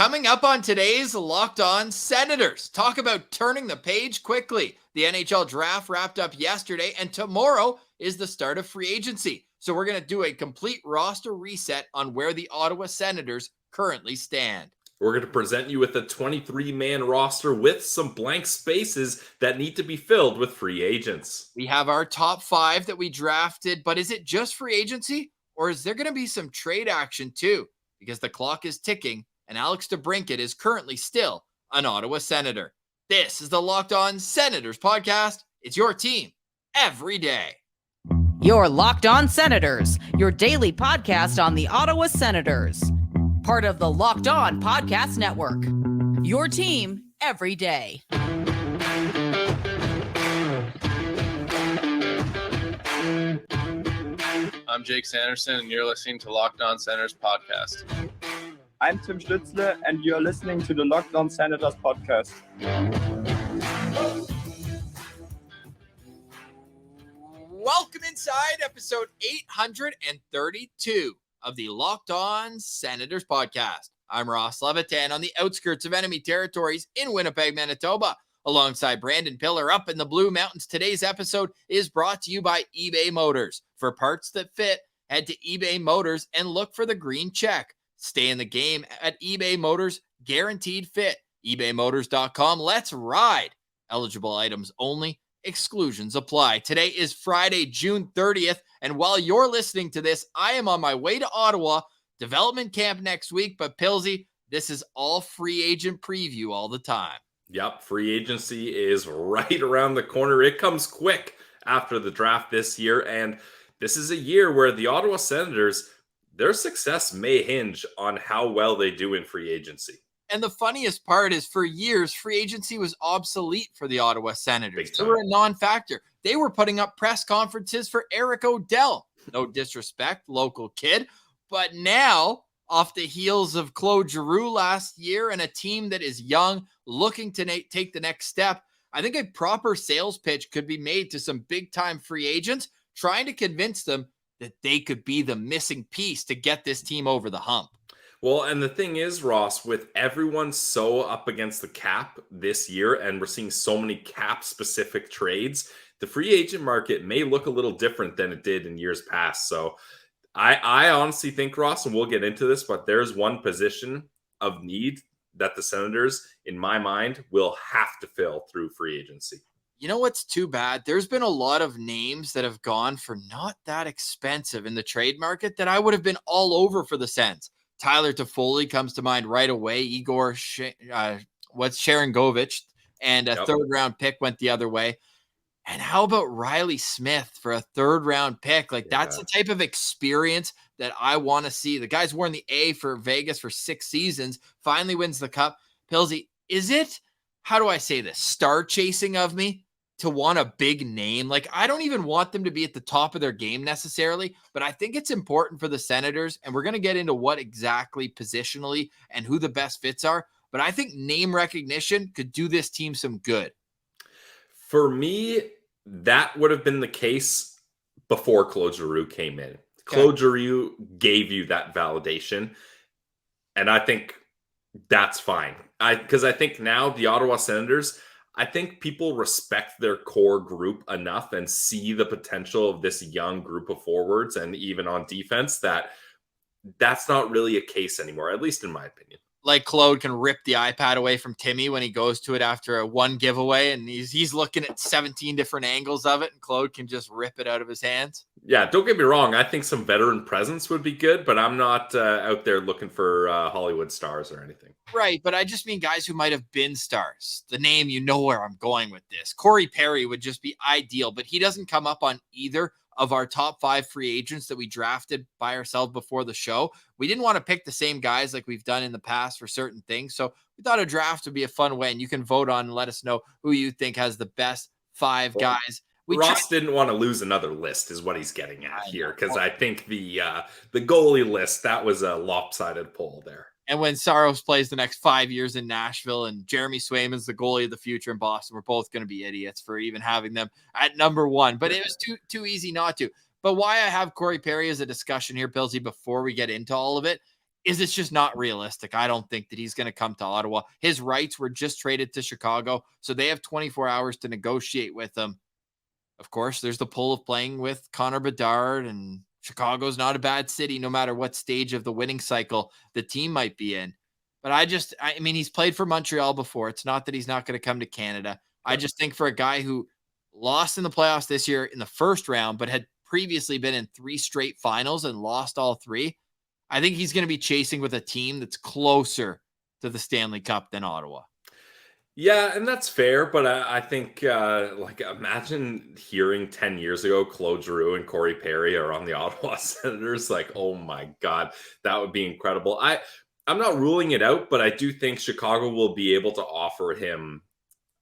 Coming up on today's Locked On Senators, talk about turning the page quickly. The NHL Draft wrapped up yesterday, and tomorrow is the start of free agency. So we're going to do a complete roster reset on where the Ottawa Senators currently stand. We're going to present you with a 23-man roster with some blank spaces that need to be filled with free agents. We have our top 5 that we drafted, but is it just free agency, or is there going to be some trade action too? Because the clock is ticking, and Alex DeBrincat is currently still an Ottawa Senator. This is the Locked On Senators podcast. It's your team every day. Your Locked On Senators, your daily podcast on the Ottawa Senators. Part of the Locked On Podcast Network. Your team every day. I'm Jake Sanderson, and you're listening to Locked On Senators podcast. I'm Tim Stützle, and you're listening to the Locked On Senators podcast. Welcome inside episode 832 of the Locked On Senators podcast. I'm Ross Levitan on the outskirts of enemy territories in Winnipeg, Manitoba, alongside Brandon Piller up in the Blue Mountains. Today's episode is brought to you by eBay Motors. For parts that fit, head to eBay Motors and look for the green check. Stay in the game at eBay Motors, guaranteed fit. ebaymotors.com. Let's ride. Eligible items only. Exclusions apply. Today is Friday, June 30th, and while you're listening to this, I am on my way to Ottawa, development camp next week, but Pilsy, this is all free agent preview all the time. Yep, free agency is right around the corner. It comes quick after the draft this year, and this is a year where the Ottawa Senators, their success may hinge on how well they do in free agency. And the funniest part is for years, free agency was obsolete for the Ottawa Senators. They were a non-factor. They were putting up press conferences for Eric O'Dell. No disrespect, local kid. But now, off the heels of Claude Giroux last year and a team that is young, looking to take the next step, I think a proper sales pitch could be made to some big-time free agents, trying to convince them that they could be the missing piece to get this team over the hump. Well, and the thing is, Ross, with everyone so up against the cap this year, and we're seeing so many cap-specific trades, the free agent market may look a little different than it did in years past. So I honestly think, Ross, and we'll get into this, but there's one position of need that the Senators, in my mind, will have to fill through free agency. You know what's too bad? There's been a lot of names that have gone for not that expensive in the trade market that I would have been all over for the Sens. Tyler Toffoli comes to mind right away. Igor Sharangovich, and a third-round pick went the other way. And how about Riley Smith for a third-round pick? That's the type of experience that I want to see. The guy's worn the A for Vegas for 6 seasons, finally wins the cup. Pilsy, is it, how do I say this, star chasing of me to want a big name? I don't even want them to be at the top of their game necessarily, but I think it's important for the Senators, and we're going to get into what exactly positionally and who the best fits are, but I think name recognition could do this team some good. For me, that would have been the case before Claude Giroux came in. Okay. Claude Giroux gave you that validation, and I think that's fine. Because I think now the Ottawa Senators, I think people respect their core group enough and see the potential of this young group of forwards and even on defense that's not really a case anymore, at least in my opinion. Like Claude can rip the iPad away from Timmy when he goes to it after a one giveaway, and he's looking at 17 different angles of it, and Claude can just rip it out of his hands. Yeah, don't get me wrong. I think some veteran presence would be good, but I'm not out there looking for Hollywood stars or anything. Right, but I just mean guys who might have been stars. The name, you know where I'm going with this. Corey Perry would just be ideal, but he doesn't come up on either of our top 5 free agents that we drafted by ourselves before the show. We didn't want to pick the same guys like we've done in the past for certain things. So we thought a draft would be a fun way, and you can vote on and let us know who you think has the best 5 guys. Ross didn't want to lose another list is what he's getting at here, because I think the goalie list, that was a lopsided poll there. And when Saros plays the next 5 years in Nashville and Jeremy Swayman's the goalie of the future in Boston, we're both going to be idiots for even having them at number 1. But it was too easy not to. But why I have Corey Perry as a discussion here, Pilsy, before we get into all of it, is it's just not realistic. I don't think that he's going to come to Ottawa. His rights were just traded to Chicago, so they have 24 hours to negotiate with him. Of course, there's the pull of playing with Connor Bedard, and Chicago's not a bad city, no matter what stage of the winning cycle the team might be in. But I mean, he's played for Montreal before. It's not that he's not going to come to Canada. I just think for a guy who lost in the playoffs this year in the first round, but had previously been in 3 straight finals and lost all 3, I think he's going to be chasing with a team that's closer to the Stanley Cup than Ottawa. Yeah, and that's fair, but I think, imagine hearing 10 years ago Claude Giroux and Corey Perry are on the Ottawa Senators. Like, oh my God, that would be incredible. I'm not ruling it out, but I do think Chicago will be able to offer him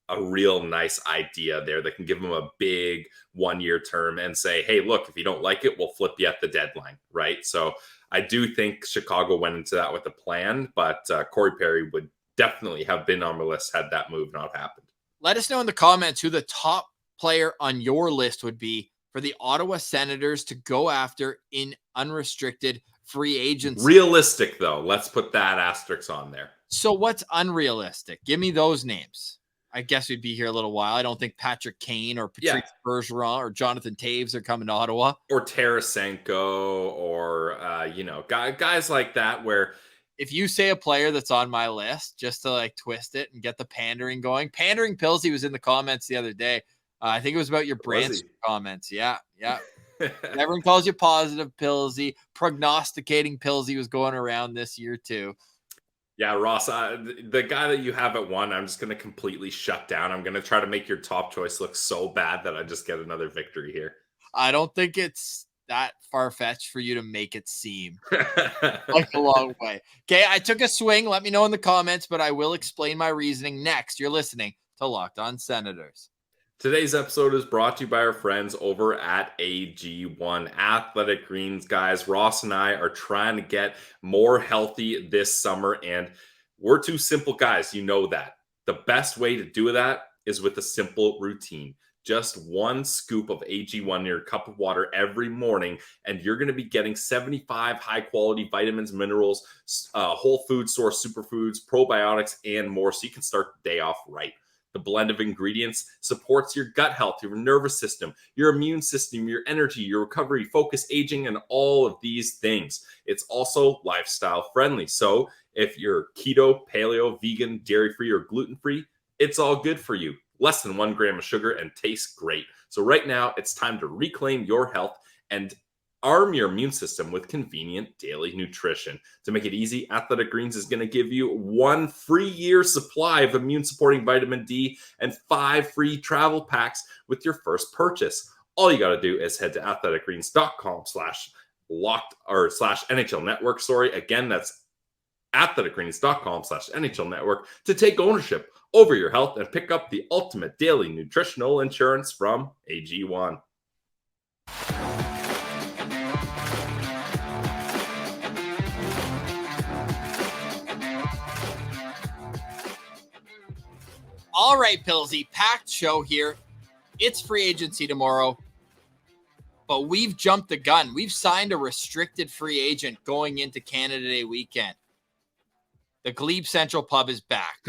a real nice idea there that can give him a big 1-year term and say, hey, look, if you don't like it, we'll flip you at the deadline, right? So I do think Chicago went into that with a plan, but Corey Perry would definitely have been on the list had that move not happened. Let us know in the comments who the top player on your list would be for the Ottawa Senators to go after in unrestricted free agency. Realistic, though. Let's put that asterisk on there. So what's unrealistic? Give me those names. I guess we'd be here a little while. I don't think Patrick Kane or Patrice Bergeron or Jonathan Taves are coming to Ottawa. Or Tarasenko or, guys like that where... If you say a player that's on my list, just to like twist it and get the pandering going. Pandering Pillsy was in the comments the other day. I think it was about your brand comments. Yeah. Everyone calls you positive Pillsy. Prognosticating Pillsy was going around this year too. Yeah, Ross, the guy that you have at 1, I'm just going to completely shut down. I'm going to try to make your top choice look so bad that I just get another victory here. I don't think it's that far-fetched for you to make it seem like a long way. Okay, I took a swing. Let me know in the comments, but I will explain my reasoning next. You're listening to Locked On Senators. Today's episode is brought to you by our friends over at AG1 Athletic Greens. Guys, Ross and I are trying to get more healthy this summer, and we're 2 simple guys. You know that. The best way to do that is with a simple routine. Just 1 scoop of AG1 in your cup of water every morning, and you're going to be getting 75 high-quality vitamins, minerals, whole food source superfoods, probiotics, and more, so you can start the day off right. The blend of ingredients supports your gut health, your nervous system, your immune system, your energy, your recovery, focus, aging, and all of these things. It's also lifestyle friendly. So if you're keto, paleo, vegan, dairy-free, or gluten-free, it's all good for you. Less than 1 gram of sugar and tastes great. So right now, it's time to reclaim your health and arm your immune system with convenient daily nutrition. To make it easy, Athletic Greens is going to give you 1 free year supply of immune-supporting vitamin D and 5 free travel packs with your first purchase. All you got to do is head to athleticgreens.com/NHL network. Again, that's athleticgreens.com/NHL network to take ownership over your health and pick up the ultimate daily nutritional insurance from AG1. All right, Pillsy, packed show here. It's free agency tomorrow, but we've jumped the gun. We've signed a restricted free agent going into Canada Day weekend. The GLEBE Central Pub is back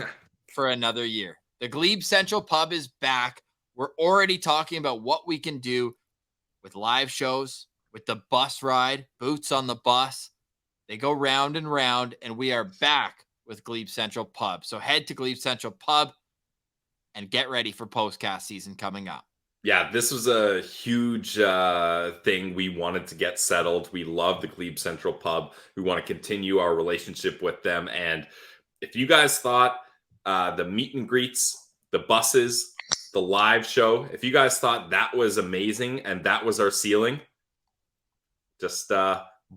for another year. The GLEBE Central Pub is back. We're already talking about what we can do with live shows, with the bus ride, boots on the bus. They go round and round, and we are back with GLEBE Central Pub. So head to GLEBE Central Pub and get ready for postcast season coming up. Yeah, this was a huge thing we wanted to get settled. We love the Glebe Central Pub. We want to continue our relationship with them. And if you guys thought the meet and greets, the buses, the live show, if you guys thought that was amazing and that was our ceiling, just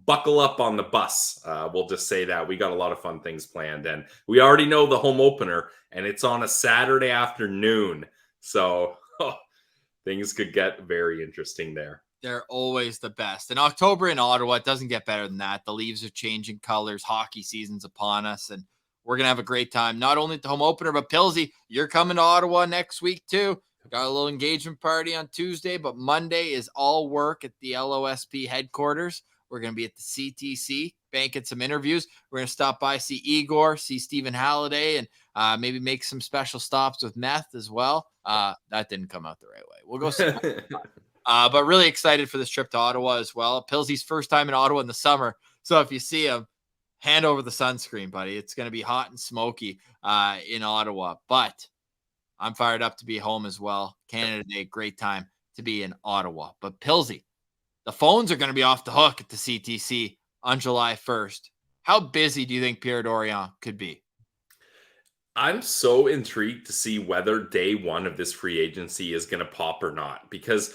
buckle up on the bus. We'll just say that. We got a lot of fun things planned. And we already know the home opener, and it's on a Saturday afternoon. So things could get very interesting there. They're always the best. In October in Ottawa, it doesn't get better than that. The leaves are changing colors. Hockey season's upon us, and we're going to have a great time. Not only at the home opener, but Pillsy, you're coming to Ottawa next week too. Got a little engagement party on Tuesday, but Monday is all work at the LOSP headquarters. We're going to be at the CTC banking some interviews. We're going to stop by, see Igor, see Stephen Halliday, and maybe make some special stops with Meth as well. That didn't come out the right way. We'll go see. But really excited for this trip to Ottawa as well. Pilsy's first time in Ottawa in the summer. So if you see him, hand over the sunscreen, buddy. It's going to be hot and smoky in Ottawa. But I'm fired up to be home as well. Canada Day, great time to be in Ottawa. But Pilsy, the phones are going to be off the hook at the CTC on July 1st. How busy do you think Pierre Dorion could be? I'm so intrigued to see whether day one of this free agency is going to pop or not, because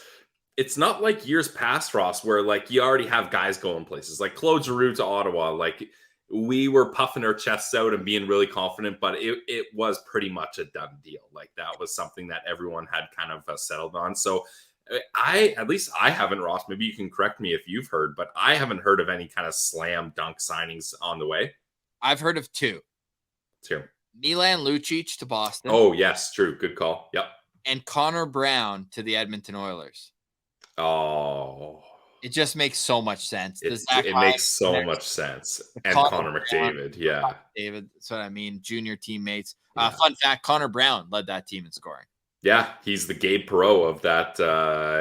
it's not like years past, Ross, where like you already have guys going places like Claude Giroux to Ottawa. Like we were puffing our chests out and being really confident, but it was pretty much a done deal. Like that was something that everyone had kind of settled on. So at least I haven't, Ross, maybe you can correct me if you've heard, but I haven't heard of any kind of slam dunk signings on the way. I've heard of two. Milan Lucic to Boston. Oh, yes, true. Good call. Yep. And Connor Brown to the Edmonton Oilers. Oh. It just makes so much sense. It makes so much sense. And Connor McDavid, yeah. David, that's what I mean. Junior teammates. Yeah. Fun fact, Connor Brown led that team in scoring. Yeah, he's the Gabe Perreault of that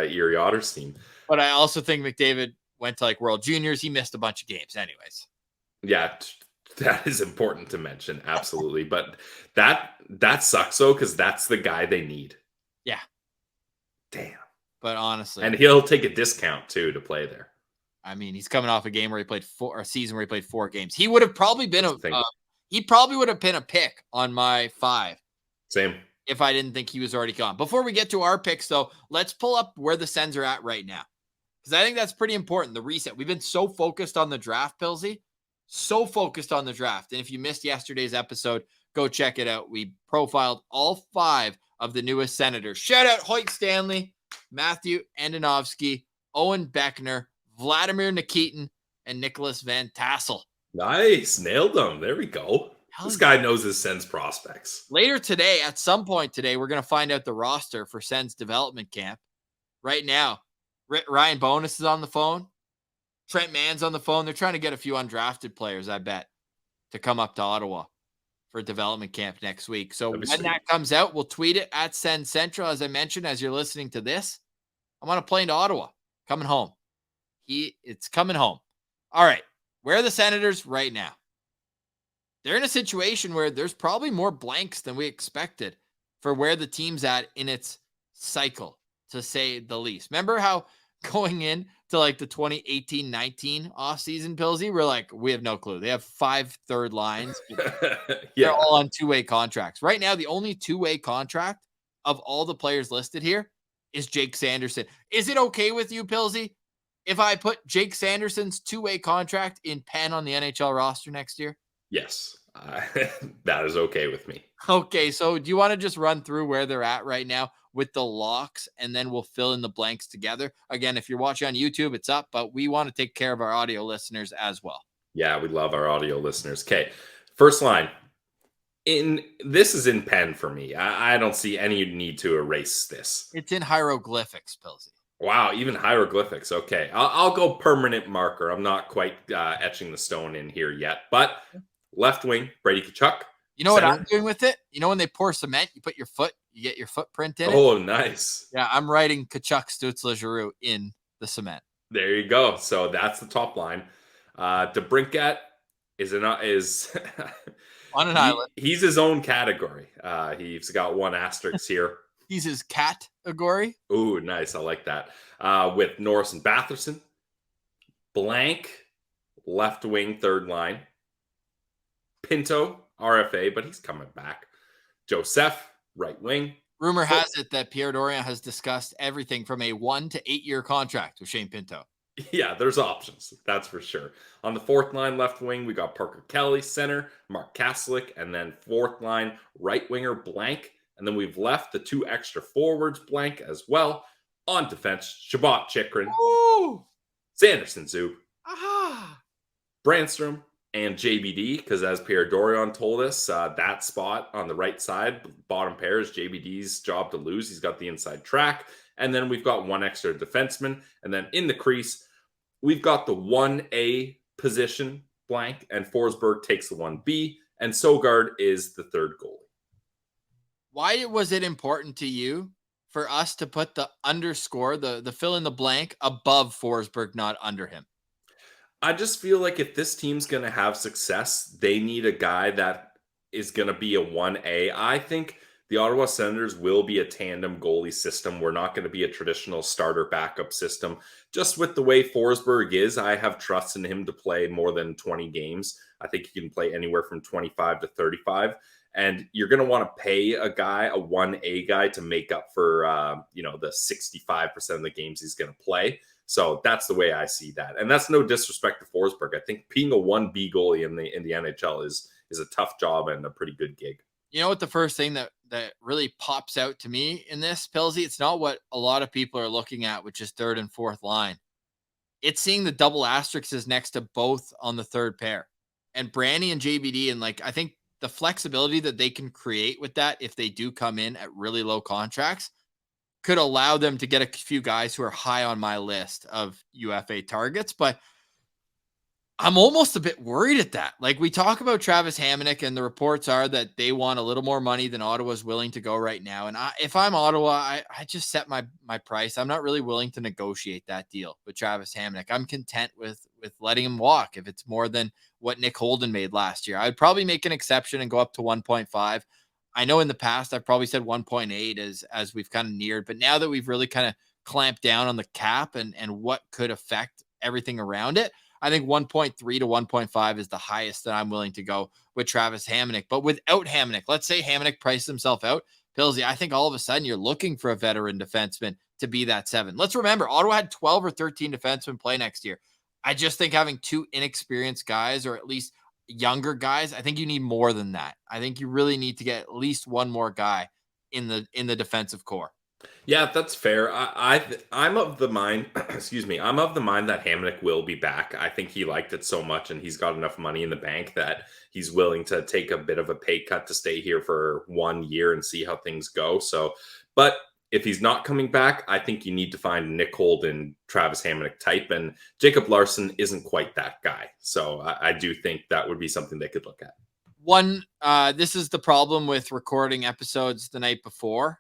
Erie Otters team. But I also think McDavid went to like World Juniors. He missed a bunch of games anyways. Yeah, that is important to mention. Absolutely. But that sucks though, because that's the guy they need. Yeah. Damn. But honestly. And he'll take a discount too to play there. I mean, he's coming off a game where he played a season where he played 4 games. He would have probably been he probably would have been a pick on my 5. Same. If I didn't think he was already gone. Before we get to our picks, though, let's pull up where the Sens are at right now. Because I think that's pretty important, the reset. We've been so focused on the draft, Pilsy. So focused on the draft. And if you missed yesterday's episode, go check it out. We profiled all 5 of the newest Senators. Shout out Hoyt Stanley, Matthew Andonovsky, Owen Beckner, Vladimir Nikitin, and Nicholas Van Tassel. Nice. Nailed them. There we go. This guy knows his Sens prospects. Later today, at some point today, we're going to find out the roster for Sens development camp. Right now, Ryan Bonus is on the phone. Trent Mann's on the phone. They're trying to get a few undrafted players, I bet, to come up to Ottawa for development camp next week. So when that comes out, we'll tweet it at Sens Central. As I mentioned, as you're listening to this, I'm on a plane to Ottawa, coming home. It's coming home. All right. Where are the Senators right now? They're in a situation where there's probably more blanks than we expected for where the team's at in its cycle, to say the least. Remember how going in to like the 2018-19 offseason, Pilsy, we're like, we have no clue. They have 5 third lines. They're all on 2-way contracts. Right now, the only 2-way contract of all the players listed here is Jake Sanderson. Is it okay with you, Pilsy, if I put Jake Sanderson's 2-way contract in pen on the NHL roster next year? Yes, that is okay with me. Okay, so do you want to just run through where they're at right now with the locks, and then we'll fill in the blanks together? Again, if you're watching on YouTube, it's up, but we want to take care of our audio listeners as well. Yeah, we love our audio listeners. Okay, first line. This is in pen for me. I don't see any need to erase this. It's in hieroglyphics, Pilsy. Wow, even hieroglyphics. Okay, I'll go permanent marker. I'm not quite etching the stone in here yet, but left wing, Brady Tkachuk. You know center. What I'm doing with it? You know when they pour cement, you put your foot, you get your footprint in it? Oh, nice. Yeah, I'm writing Tkachuk, Stützle, Giroux in the cement. There you go. So that's the top line. DeBrincat is on an island. He's his own category. He's got 1 asterisk here. He's his category. Ooh, nice. I like that. With Norris and Batherson. Blank, left wing, third line. Pinto, RFA, but he's coming back. Joseph, right wing. Rumor has it that Pierre Dorion has discussed everything from a 1 to 8 year contract with Shane Pinto. Yeah, there's options. That's for sure. On the fourth line, left wing, we got Parker Kelly, center, Mark Kaslik, and then fourth line, right winger, blank. And then we've left the 2 extra forwards blank as well. On defense, Shabbat Chikrin, Sanderson Zub, Brandstrom, and JBD, because as Pierre Dorion told us, that spot on the right side, bottom pair, is JBD's job to lose. He's got the inside track. And then we've got 1 extra defenseman. And then in the crease, we've got the 1A position blank, and Forsberg takes the 1B, and Sogard is the third goalie. Why was it important to you for us to put the underscore, the fill in the blank above Forsberg, not under him? I just feel like if this team's going to have success, they need a guy that is going to be a 1A. I think the Ottawa Senators will be a tandem goalie system. We're not going to be a traditional starter backup system. Just with the way Forsberg is, I have trust in him to play more than 20 games. I think he can play anywhere from 25 to 35. And you're going to want to pay a guy, a 1A guy, to make up for, the 65% of the games he's going to play. So that's the way I see that. And that's no disrespect to Forsberg. I think being a 1B goalie in the NHL is a tough job and a pretty good gig. You know what the first thing that really pops out to me in this, Pilsy? It's not what a lot of people are looking at, which is third and fourth line. It's seeing the double asterisks next to both on the third pair. And Brandy and JBD, and I think the flexibility that they can create with that if they do come in at really low contracts could allow them to get a few guys who are high on my list of UFA targets. But I'm almost a bit worried at that. We talk about Travis Hamonic, and the reports are that they want a little more money than Ottawa's willing to go right now. And if I'm Ottawa, I just set my price. I'm not really willing to negotiate that deal with Travis Hamonic. I'm content with letting him walk if it's more than what Nick Holden made last year. I'd probably make an exception and go up to 1.5. I know in the past I've probably said 1.8 as we've kind of neared, but now that we've really kind of clamped down on the cap and what could affect everything around it, I think 1.3 to 1.5 is the highest that I'm willing to go with Travis Hamonic. But without Hamonic, let's say Hamonic priced himself out, Pillsy, I think all of a sudden you're looking for a veteran defenseman to be that 7. Let's remember, Ottawa had 12 or 13 defensemen play next year. I just think having 2 inexperienced guys, or at least younger guys, I think you need more than that. I think you really need to get at least one more guy in the defensive core. Yeah, that's fair. I'm of the mind, I'm of the mind that Hamonic will be back. I think he liked it so much, and he's got enough money in the bank that he's willing to take a bit of a pay cut to stay here for 1 year and see how things go. So, but if he's not coming back, I think you need to find Nick Holden, Travis Hamonic type, and Jacob Larson isn't quite that guy. So I do think that would be something they could look at. This is the problem with recording episodes the night before.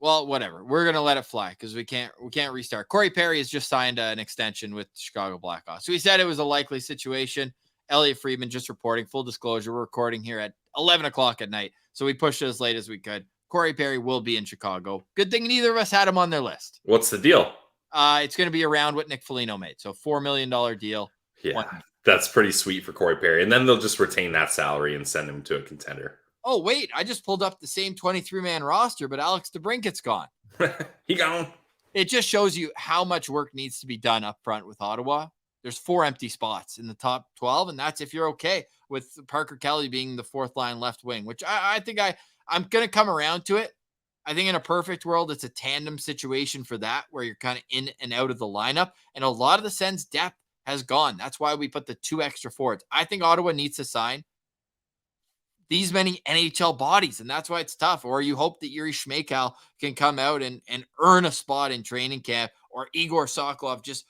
Well, whatever. We're gonna let it fly because we can't restart. Corey Perry has just signed an extension with the Chicago Blackhawks. So he said it was a likely situation. Elliot Friedman just reporting. Full disclosure, we're recording here at 11 o'clock at night, so we pushed it as late as we could. Corey Perry will be in Chicago. Good thing neither of us had him on their list. What's the deal? It's going to be around what Nick Foligno made. So $4 million deal. Yeah, that's pretty sweet for Corey Perry. And then they'll just retain that salary and send him to a contender. Oh, wait. I just pulled up the same 23-man roster, but Alex DeBrincat's gone. He gone. It just shows you how much work needs to be done up front with Ottawa. There's 4 empty spots in the top 12, and that's if you're okay with Parker Kelly being the 4th line left wing, which I think I'm going to come around to it. I think in a perfect world, it's a tandem situation for that, where you're kind of in and out of the lineup. And a lot of the Sens depth has gone. That's why we put the 2 extra forwards. I think Ottawa needs to sign these many NHL bodies, and that's why it's tough. Or you hope that Yuri Shmekal can come out and earn a spot in training camp, or Igor Sokolov just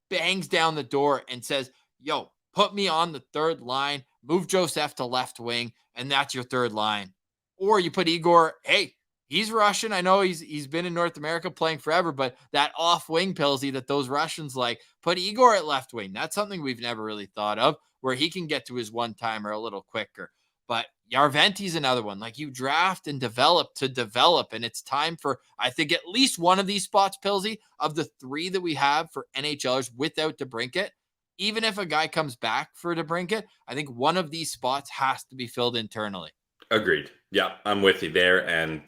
bangs down the door and says, yo, put me on the 3rd line, move Joseph to left wing, and that's your 3rd line. Or you put Igor, hey, he's Russian. I know he's been in North America playing forever, but that off-wing Pilsy that those Russians like, put Igor at left wing. That's something we've never really thought of, where he can get to his one-timer a little quicker. But Yarventi's another one. You draft and develop to develop, and it's time for, I think, at least one of these spots, Pilsy, of the 3 that we have for NHLers without DeBrincat. Even if a guy comes back for DeBrincat, I think one of these spots has to be filled internally. Agreed. Yeah, I'm with you there. And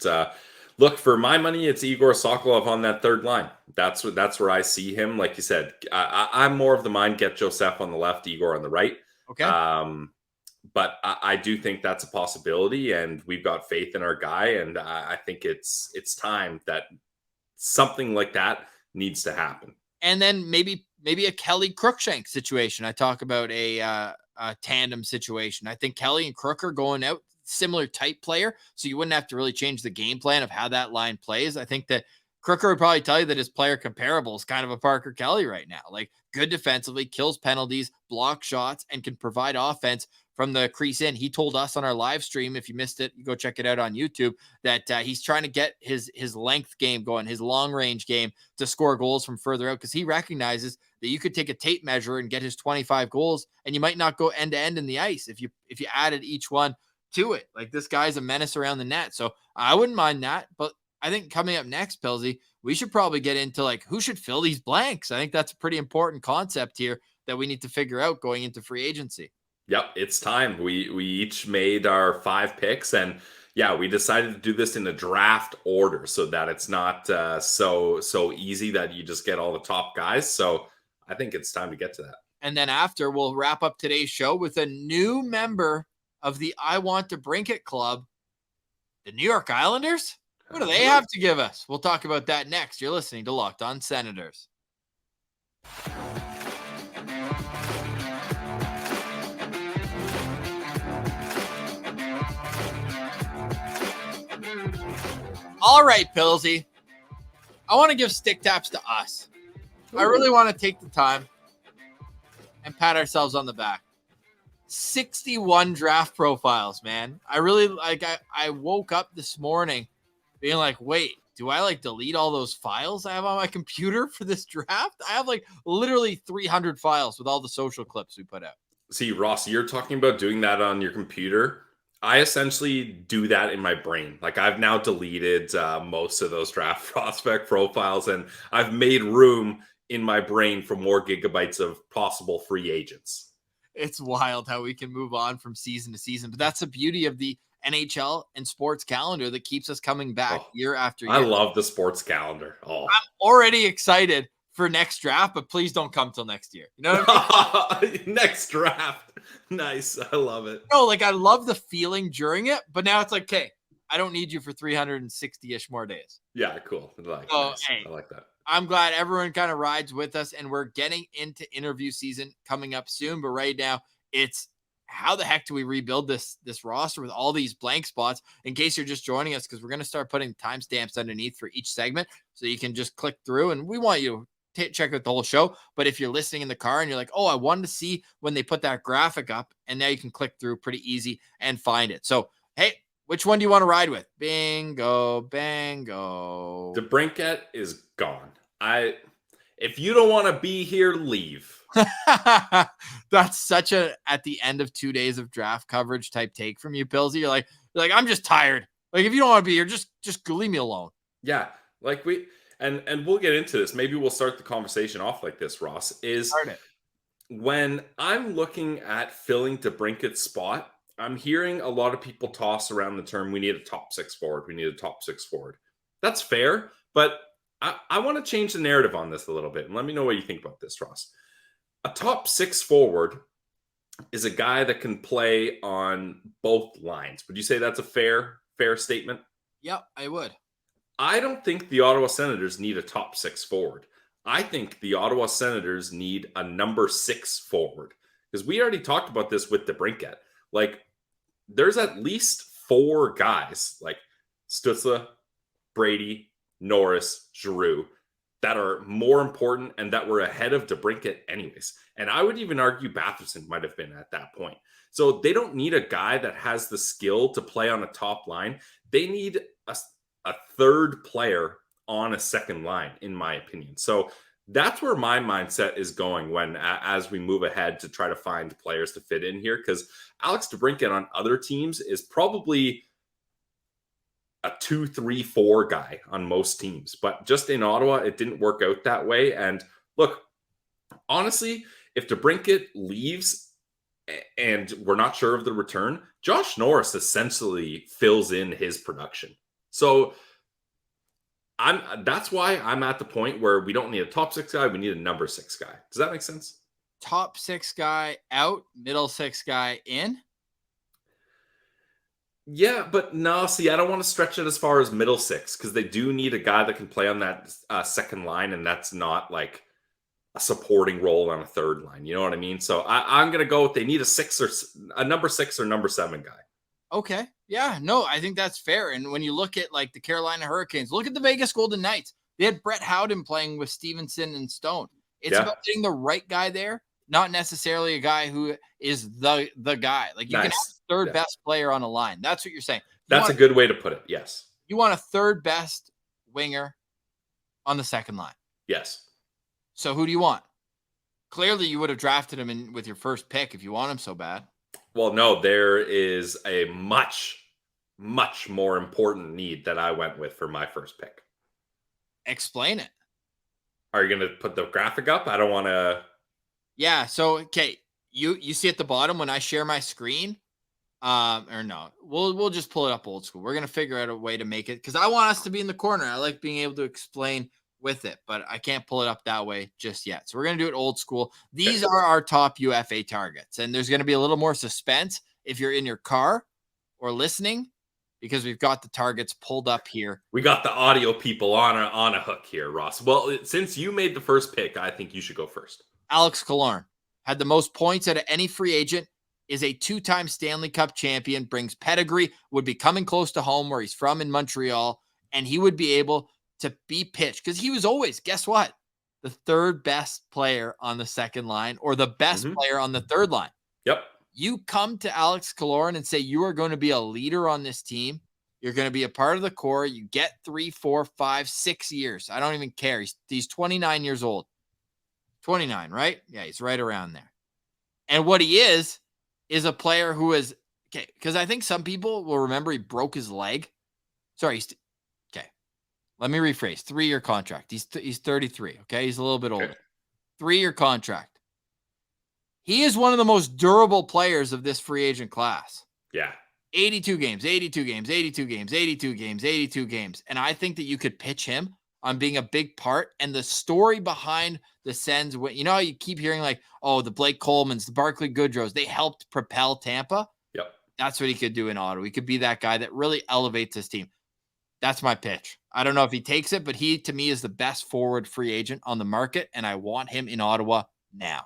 look, for my money, it's Igor Sokolov on that 3rd line. That's where I see him. Like you said, I'm more of the mind, get Joseph on the left, Igor on the right. Okay. But I do think that's a possibility, and we've got faith in our guy. And I think it's time that something like that needs to happen. And then maybe a Kelly Crookshank situation. I talk about a tandem situation. I think Kelly and Crook are going out, similar type player, so you wouldn't have to really change the game plan of how that line plays. I think that Crooker would probably tell you that his player comparable is kind of a Parker Kelly right now. Like, good defensively, kills penalties, blocks shots, and can provide offense from the crease in. He told us on our live stream, if you missed it, you go check it out on YouTube, that he's trying to get his length game going, his long range game to score goals from further out, because he recognizes that you could take a tape measure and get his 25 goals, and you might not go end to end in the ice if you added each one to it. Like, this guy's a menace around the net. So I wouldn't mind that. But I think coming up next, Pilsy, we should probably get into like who should fill these blanks. I think that's a pretty important concept here that we need to figure out going into free agency. Yep, it's time. We each made our 5 picks, and yeah, we decided to do this in a draft order so that it's not so easy that you just get all the top guys. So I think it's time to get to that. And then after, we'll wrap up today's show with a new member of the I Want DeBrincat Club, the New York Islanders. What do they have to give us? We'll talk about that next. You're listening to Locked On Senators. All right, Pilsy. I want to give stick taps to us. I really want to take the time and pat ourselves on the back. 61 draft profiles, man. I really like. I woke up this morning being like, wait, do I like delete all those files I have on my computer for this draft? I have like literally 300 files with all the social clips we put out. See, Ross, you're talking about doing that on your computer. I essentially do that in my brain. Like, I've now deleted most of those draft prospect profiles, and I've made room in my brain for more gigabytes of possible free agents. It's wild how we can move on from season to season, but that's the beauty of the NHL and sports calendar that keeps us coming back year after year. I love the sports calendar. I'm already excited for next draft, but please don't come till next year. You know what I mean? Next draft. Nice. I love it. No, like, I love the feeling during it, but now it's like, okay, I don't need you for 360-ish more days. Yeah, cool. Nice. Hey, I like that. I'm glad everyone kind of rides with us, and we're getting into interview season coming up soon. But right now, it's how the heck do we rebuild this roster with all these blank spots? In case you're just joining us, because we're going to start putting timestamps underneath for each segment, so you can just click through, and we want you to check out the whole show. But if you're listening in the car and you're like, oh, I wanted to see when they put that graphic up, and now you can click through pretty easy and find it. So, hey, which one do you want to ride with? Bingo, bango. DeBrincat is gone. If you don't want to be here, leave. That's such a at the end of 2 days of draft coverage type take from you, Pillsy. You're like, I'm just tired. Like, if you don't want to be here, just leave me alone. Yeah, like and we'll get into this. Maybe we'll start the conversation off like this, Ross. When I'm looking at filling DeBrincat's spot, I'm hearing a lot of people toss around the term, we need a top 6 forward. We need a top 6 forward. That's fair, but I want to change the narrative on this a little bit. And let me know what you think about this, Ross. A top 6 forward is a guy that can play on both lines. Would you say that's a fair statement? Yep, I would. I don't think the Ottawa Senators need a top 6 forward. I think the Ottawa Senators need a number 6 forward. Because we already talked about this with DeBrincat. Like, there's at least 4 guys, like Stützle, Brady, Norris, Giroux, that are more important and that were ahead of DeBrincat anyways. And I would even argue Batherson might have been at that point. So they don't need a guy that has the skill to play on a top line. They need a third player on a second line, in my opinion. So that's where my mindset is going as we move ahead to try to find players to fit in here. Because Alex DeBrincat on other teams is probably a 2, 3, 4 guy on most teams. But just in Ottawa, it didn't work out that way. And look, honestly, if DeBrincat leaves and we're not sure of the return, Josh Norris essentially fills in his production. So that's why I'm at the point where we don't need a top 6 guy. We need a number 6 guy. Does that make sense? Top 6 guy out, middle 6 guy in? Yeah, but no, see, I don't want to stretch it as far as middle 6 because they do need a guy that can play on that second line, and that's not like a supporting role on a third line. You know what I mean? So I'm going to go with they need a number 6 or number 7 guy. Okay. Yeah, no, I think that's fair. And when you look at like the Carolina Hurricanes, look at the Vegas Golden Knights. They had Brett Howden playing with Stevenson and Stone. It's Yeah. about getting the right guy there, not necessarily a guy who is the guy. Like you can have third best player on a line. That's what you're saying. That's a good way to put it. Yes. You want a third best winger on the second line. Yes. So who do you want? Clearly, you would have drafted him with your first pick if you want him so bad. Well, no, there is a much, much more important need that I went with for my first pick. Explain it. Are you going to put the graphic up? I don't want to. Yeah. So, okay. You see at the bottom when I share my screen, or no, we'll just pull it up old school. We're going to figure out a way to make it because I want us to be in the corner. I like being able to explain with it, but I can't pull it up that way just yet. So we're going to do it old school. These are our top UFA targets, and there's going to be a little more suspense if you're in your car or listening because we've got the targets pulled up here. We got the audio people on a hook here, Ross. Well, since you made the first pick, I think you should go first. Alex Killorn had the most points out of any free agent, is a two-time Stanley Cup champion, brings pedigree, would be coming close to home where he's from in Montreal, and he would be able to be pitched because he was always, guess what? The third best player on the second line or the best player on the third line. Yep. You come to Alex Killorn and say you are going to be a leader on this team. You're going to be a part of the core. You get 3, 4, 5, 6 years. I don't even care. He's 29 years old. 29, right? Yeah, he's right around there. And what he is a player who is, okay, because I think some people will remember he broke his leg. Sorry, okay. Let me rephrase. 3-year contract. He's 33, okay? He's a little bit older. 3-year contract. He is one of the most durable players of this free agent class. Yeah. 82 games, 82 games, 82 games, 82 games, 82 games. And I think that you could pitch him on being a big part. And the story behind the Sens, you know how you keep hearing like, oh, the Blake Colemans, the Barclay Goodrows, they helped propel Tampa. Yep. That's what he could do in Ottawa. He could be that guy that really elevates his team. That's my pitch. I don't know if he takes it, but he, to me, is the best forward free agent on the market, and I want him in Ottawa now.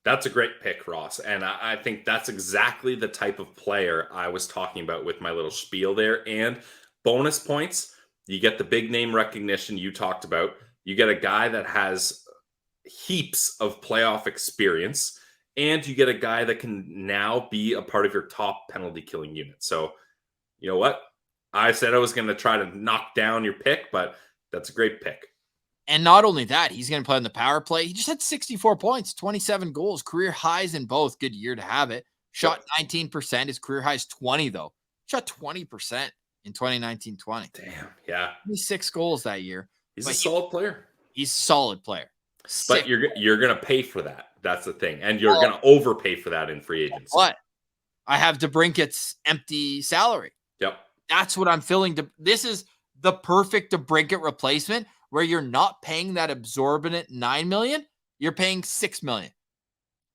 That's a great pick, Ross. And I think that's exactly the type of player I was talking about with my little spiel there. And bonus points, you get the big name recognition you talked about. You get a guy that has heaps of playoff experience, and you get a guy that can now be a part of your top penalty killing unit. So, you know what? I said I was going to try to knock down your pick, but that's a great pick. And not only that, he's going to play on the power play. He just had 64 points, 27 goals, career highs in both. Good year to have it. Shot 19%. His career high is 20, though. Shot 20% in 2019-20. Damn, yeah. 26 goals that year. He's a solid player. He's a solid player. But you're going to pay for that. That's the thing. And you're going to overpay for that in free agency. What? I have DeBrincat's empty salary. Yep. That's what I'm filling. This is the perfect DeBrincat replacement where you're not paying that exorbitant $9 million. You're paying $6 million.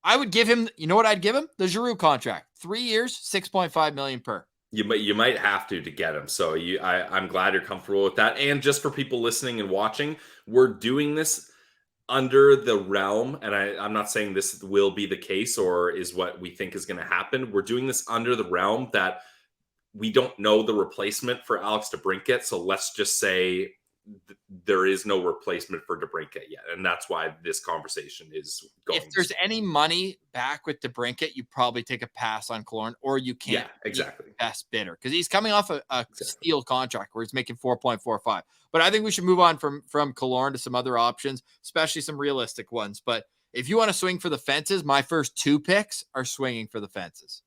I would give him, you know what I'd give him? The Giroux contract. 3 years, $6.5 million per. You might have to get him. So I'm glad you're comfortable with that. And just for people listening and watching, we're doing this under the realm, and I'm not saying this will be the case or is what we think is going to happen. We're doing this under the realm that we don't know the replacement for Alex DeBrincat. So let's just say there is no replacement for DeBrincat yet. And that's why this conversation is going. If there's any money back with DeBrincat, you probably take a pass on Killorn, or you can't. Yeah, exactly. Best bidder, because he's coming off a steal contract where he's making 4.45. But I think we should move on from Killorn to some other options, especially some realistic ones. But if you want to swing for the fences, my first 2 picks are swinging for the fences.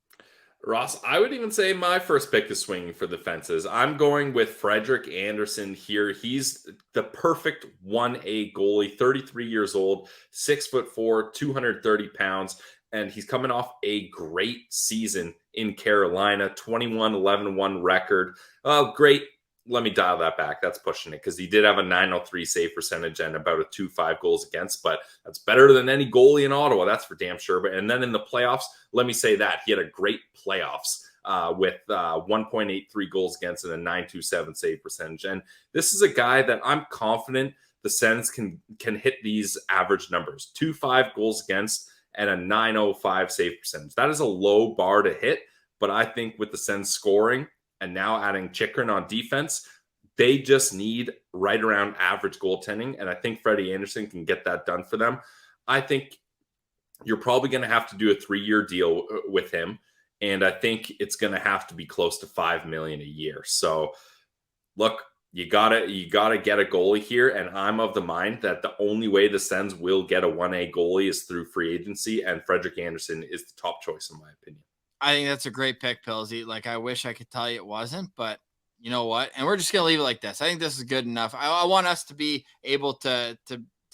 Ross, I would even say my first pick is swinging for the fences. I'm going with Frederik Andersen here. He's the perfect 1A goalie, 33 years old, 6'4", 230 pounds, and he's coming off a great season in Carolina, 21-11-1 record. Oh, great. Let me dial that back. That's pushing it because he did have a .903 save percentage and about a 2.5 goals against, but that's better than any goalie in Ottawa. That's for damn sure. And then in the playoffs, let me say that he had a great playoffs with 1.83 goals against and a .927 save percentage. And this is a guy that I'm confident the Sens can hit these average numbers: 2.5 goals against and a .905 save percentage. That is a low bar to hit, but I think with the Sens scoring and now adding Chychrun on defense, They just need right around average goaltending, and I think Freddie Andersen can get that done for them. I think you're probably going to have to do a 3-year deal with him, and I think it's going to have to be close to $5 million a year. So, look, you gotta get a goalie here, and I'm of the mind that the only way the Sens will get a 1A goalie is through free agency, and Frederik Andersen is the top choice in my opinion. I think that's a great pick, Pillsy. Like, I wish I could tell you it wasn't, but you know what? And we're just gonna leave it like this. I think this is good enough. I want us to be able to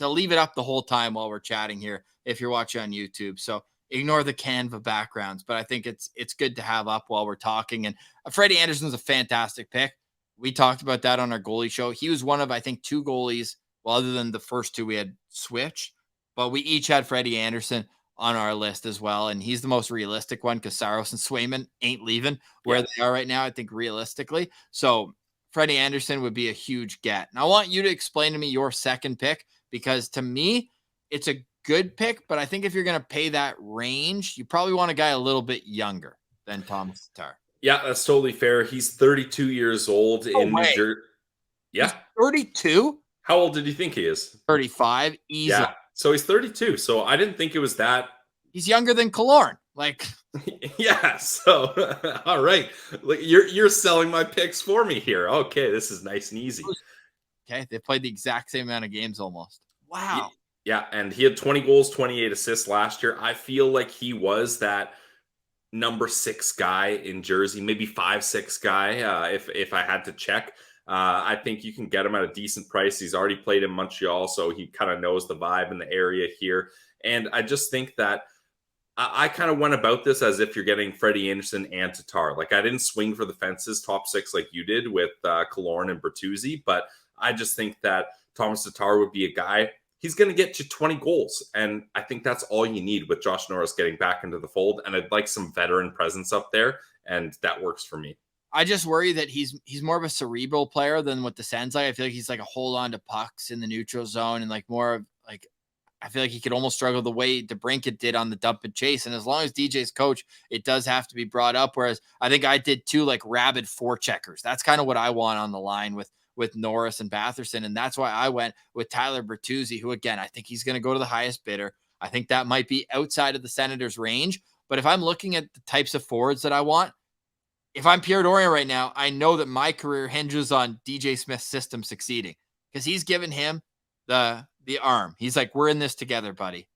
leave it up the whole time while we're chatting here. If you're watching on YouTube, so ignore the Canva backgrounds, but I think it's good to have up while we're talking. And Freddie Andersen's a fantastic pick. We talked about that on our goalie show. He was one of, I think, 2 goalies, well, other than the first 2 we had switched, but we each had Freddie Andersen on our list as well. And he's the most realistic one because Saros and Swayman ain't leaving where they are right now, I think, realistically. So Freddie Andersen would be a huge get. And I want you to explain to me your second pick, because to me, it's a good pick, but I think if you're going to pay that range, you probably want a guy a little bit younger than Thomas Tatar. Yeah, that's totally fair. He's 32 years old in New Jersey. Yeah. 32? How old did you think he is? 35. Easily. Yeah. So he's 32. So I didn't think it was that. He's younger than Killorn. Like, yeah. So, all right. Like, you're selling my picks for me here. Okay. This is nice and easy. Okay. They played the exact same amount of games almost. Wow. Yeah. And he had 20 goals, 28 assists last year. I feel like he was that number 6 guy in Jersey, maybe 5-6 guy. If I had to check, I think you can get him at a decent price. He's already played in Montreal, so he kind of knows the vibe in the area here. And I just think that I kind of went about this as if you're getting Freddie Andersen and Tatar. Like, I didn't swing for the fences top 6 like you did with Killorn and Bertuzzi, but I just think that Thomas Tatar would be a guy. He's going to get you 20 goals, and I think that's all you need with Josh Norris getting back into the fold, and I'd like some veteran presence up there, and that works for me. I just worry that he's more of a cerebral player than what the Sens like. I feel like he's like a hold on to pucks in the neutral zone, and like more of like, I feel like he could almost struggle the way DeBrincat did on the dump and chase. And as long as DJ's coach, it does have to be brought up. Whereas I think I did 2 like rabid forecheckers. That's kind of what I want on the line with Norris and Batherson. And that's why I went with Tyler Bertuzzi, who, again, I think he's going to go to the highest bidder. I think that might be outside of the Senators' range. But if I'm looking at the types of forwards that I want, if I'm Pierre Dorion right now, I know that my career hinges on DJ Smith's system succeeding, because he's given him the arm. He's like, we're in this together, buddy.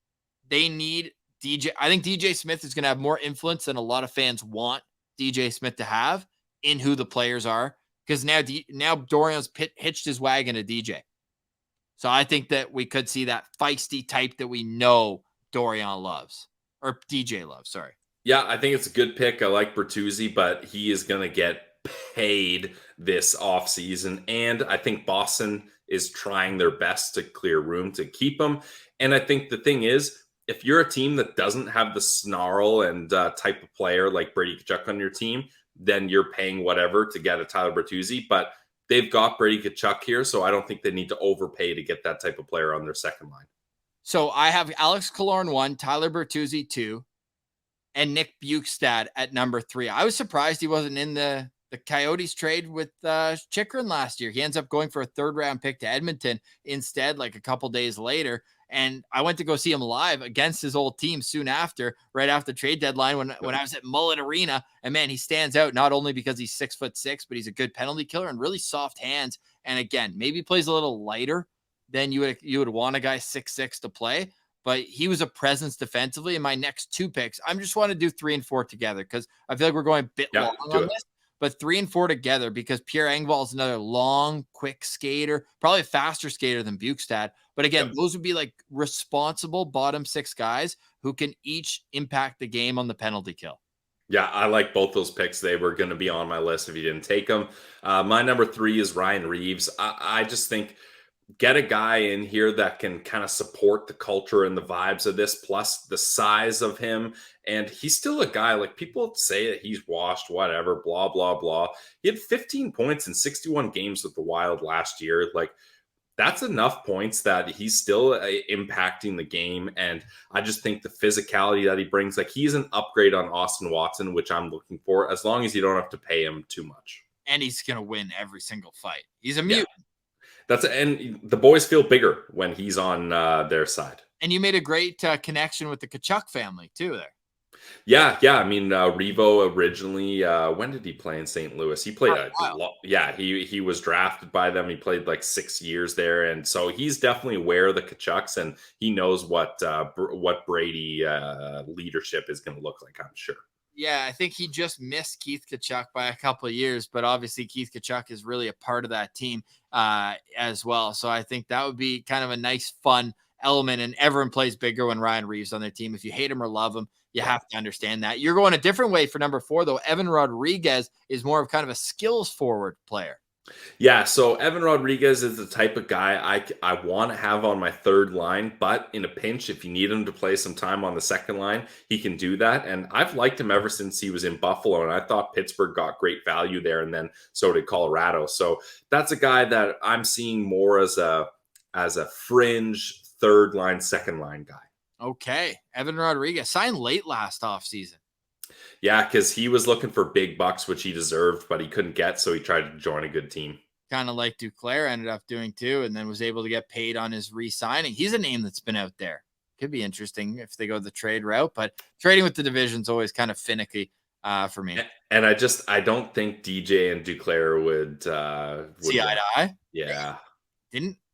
They need DJ. I think DJ Smith is going to have more influence than a lot of fans want DJ Smith to have in who the players are, because now Dorion's hitched his wagon to DJ. So I think that we could see that feisty type that we know Dorion loves, or DJ loves, sorry. Yeah, I think it's a good pick. I like Bertuzzi, but he is going to get paid this offseason. And I think Boston is trying their best to clear room to keep him. And I think the thing is, if you're a team that doesn't have the snarl and type of player like Brady Tkachuk on your team, then you're paying whatever to get a Tyler Bertuzzi. But they've got Brady Tkachuk here, so I don't think they need to overpay to get that type of player on their second line. So I have Alex Killorn 1, Tyler Bertuzzi 2, and Nick Bjugstad at number 3. I was surprised he wasn't in the Coyotes trade with Chychrun last year. He ends up going for a 3rd-round pick to Edmonton instead, like a couple days later. And I went to go see him live against his old team soon after, right after the trade deadline when I was at Mullet Arena. And man, he stands out not only because he's 6'6", but he's a good penalty killer and really soft hands. And again, maybe plays a little lighter than you would want a guy 6'6" to play. But he was a presence defensively. In my next 2 picks, I'm just want to do 3 and 4 together because I feel like we're going a bit long on this. But 3 and 4 together, because Pierre Engvall is another long, quick skater, probably a faster skater than Bjugstad. But again, those would be like responsible bottom 6 guys who can each impact the game on the penalty kill. Yeah, I like both those picks. They were going to be on my list if you didn't take them. My number 3 is Ryan Reeves. I just think get a guy in here that can kind of support the culture and the vibes of this, plus the size of him. And he's still a guy, like, people say that he's washed, whatever, blah, blah, blah. He had 15 points in 61 games with the Wild last year. Like, that's enough points that he's still impacting the game. And I just think the physicality that he brings, like, he's an upgrade on Austin Watson, which I'm looking for, as long as you don't have to pay him too much. And he's going to win every single fight. He's a mutant. And the boys feel bigger when he's on their side. And you made a great connection with the Tkachuk family too there. Yeah. I mean, Revo originally, when did he play in St. Louis? He played he was drafted by them. He played like 6 years there, and so he's definitely aware of the Tkachuks, and he knows what Brady leadership is going to look like, I'm sure. Yeah, I think he just missed Keith Tkachuk by a couple of years, but obviously Keith Tkachuk is really a part of that team as well. So I think that would be kind of a nice, fun element, and everyone plays bigger when Ryan Reeves on their team. If you hate him or love him, you have to understand that. You're going a different way for number 4, though. Evan Rodriguez is more of kind of a skills forward player. Yeah, so Evan Rodriguez is the type of guy I want to have on my third line, but in a pinch, if you need him to play some time on the second line, he can do that. And I've liked him ever since he was in Buffalo, and I thought Pittsburgh got great value there, and then so did Colorado. So that's a guy that I'm seeing more as a fringe third line, second line guy. Okay, Evan Rodriguez signed late last offseason. Yeah, because he was looking for big bucks, which he deserved, but he couldn't get, so he tried to join a good team. Kind of like Duclair ended up doing too, and then was able to get paid on his re-signing. He's a name that's been out there. Could be interesting if they go the trade route, but trading with the division's always kind of finicky for me. And I don't think DJ and Duclair would see eye to eye. Yeah.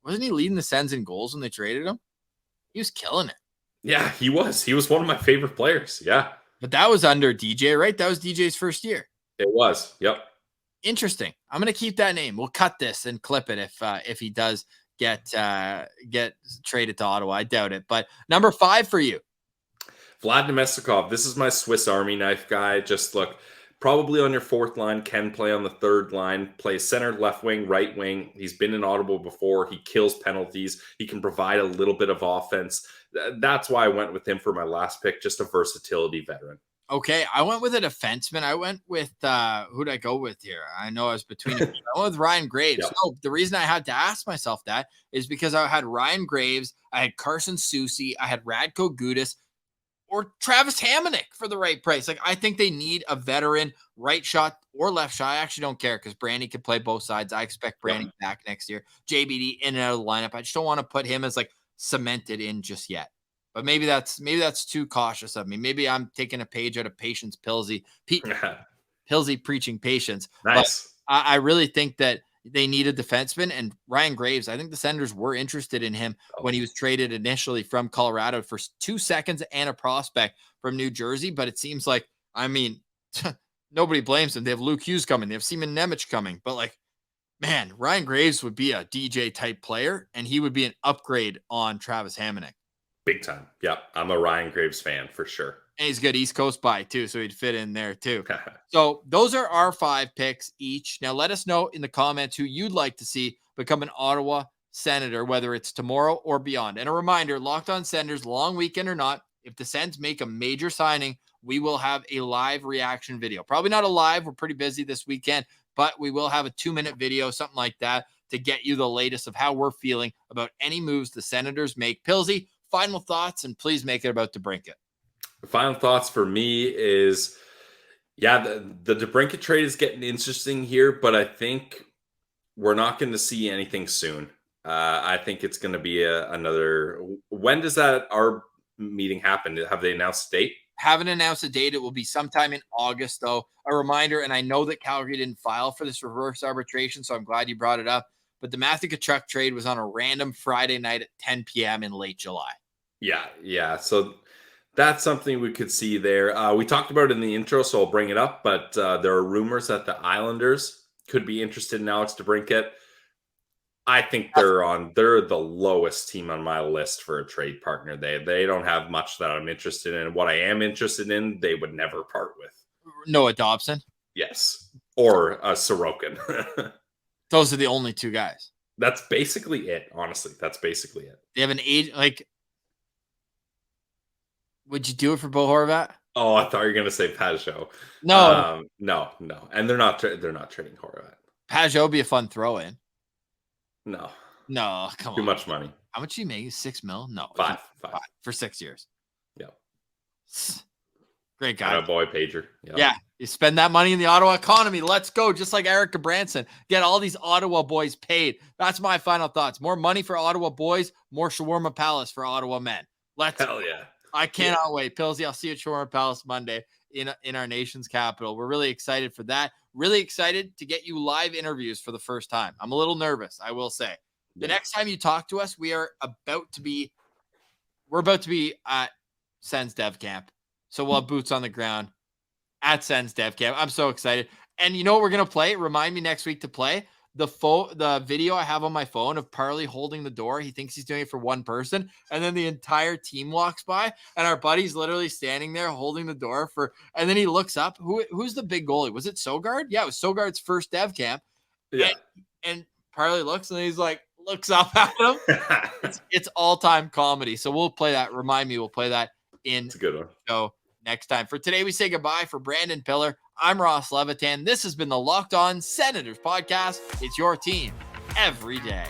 Wasn't he leading the Sens in goals when they traded him? He was killing it. Yeah, he was. He was one of my favorite players. Yeah. But that was under DJ, right? That was DJ's first year. It was. Yep. Interesting. I'm going to keep that name. We'll cut this and clip it if he does get traded to Ottawa. I doubt it. But number 5 for you. Vlad Nemestikov. This is my Swiss Army knife guy. Just look, probably on your fourth line, can play on the third line, plays center, left wing, right wing. He's been in Ottawa before. He kills penalties. He can provide a little bit of offense. That's why I went with him for my last pick, just a versatility veteran. Okay, I went with a defenseman. I went with who'd I go with here? I know I was between. I went with Ryan Graves. Yep. So the reason I had to ask myself that is because I had Ryan Graves, I had Carson Soucy, I had Radko Gudas, or Travis Hamonic for the right price. Like, I think they need a veteran right shot or left shot. I actually don't care because Brandy could play both sides. I expect Brandy back next year. JBD in and out of the lineup. I just don't want to put him as like cemented in just yet. But maybe that's too cautious of me. Maybe I'm taking a page out of Patience Pilsey. Pilsey preaching patience. Nice. But I really think that they need a defenseman, and Ryan Graves, I think the Senators were interested in him when he was traded initially from Colorado for 2 seconds and a prospect from New Jersey. But it seems like, I mean, nobody blames them. They have Luke Hughes coming. They have Seaman Nemec coming. But like, man, Ryan Graves would be a DJ type player, and he would be an upgrade on Travis Hamonic. Big time. Yeah, I'm a Ryan Graves fan for sure. And he's good East Coast buy too, so he'd fit in there too. So those are our 5 picks each. Now let us know in the comments who you'd like to see become an Ottawa Senator, whether it's tomorrow or beyond. And a reminder, Locked On Senators, long weekend or not, if the Sens make a major signing, we will have a live reaction video. Probably not a live. We're pretty busy this weekend, but we will have a 2-minute video, something like that, to get you the latest of how we're feeling about any moves the Senators make. Pilsy, final thoughts, and please make it about DeBrincat. Final thoughts for me is, the DeBrincat trade is getting interesting here, but I think we're not going to see anything soon. I think it's going to be another. When does our meeting happen? Have they announced a date? Haven't announced a date. It will be sometime in August, though. A reminder, and I know that Calgary didn't file for this reverse arbitration, so I'm glad you brought it up. But the Matthew Tkachuk trade was on a random Friday night at 10 p.m. in late July. Yeah. So that's something we could see there. We talked about it in the intro, so I'll bring it up. But there are rumors that the Islanders could be interested in Alex DeBrincat. I think they're the lowest team on my list for a trade partner. They don't have much that I'm interested in. What I am interested in, they would never part with. Noah Dobson? Yes. Or Sorokin. Those are the only 2 guys. That's basically it, honestly. That's basically it. They have an age, like, would you do it for Bo Horvat? Oh, I thought you were going to say Pajot. No. No. And they're not trading Horvat. Pajot would be a fun throw-in. No, come on. Too much money. How much do you make? $6 million? No. 5 for 6 years. Yeah. Great guy. Boy Pager. Yep. Yeah. You spend that money in the Ottawa economy. Let's go. Just like Erica Branson. Get all these Ottawa boys paid. That's my final thoughts. More money for Ottawa boys, more Shawarma Palace for Ottawa men. Hell yeah. I cannot wait. Pillsy, I'll see you at Shawarma Palace Monday in our nation's capital. We're really excited for that. Really excited to get you live interviews for the first time. I'm a little nervous, I will say. The next time you talk to us, we're about to be at Sens Dev Camp. So we'll have boots on the ground at Sens Dev Camp. I'm so excited. And you know what we're going to play? Remind me next week to play the video I have on my phone of Parley holding the door. He thinks he's doing it for one person. And then the entire team walks by and our buddy's literally standing there holding the door and then he looks up. Who's the big goalie? Was it Sogard? Yeah, it was Sogard's first Dev Camp. Yeah. And Parley looks and he's like, looks up at him. It's all-time comedy. So we'll play that. Remind me, we'll play that in a good one. So next time. For today, we say goodbye. For Brandon Piller, I'm Ross Levitan. This has been the Locked On Senators podcast. It's your team every day.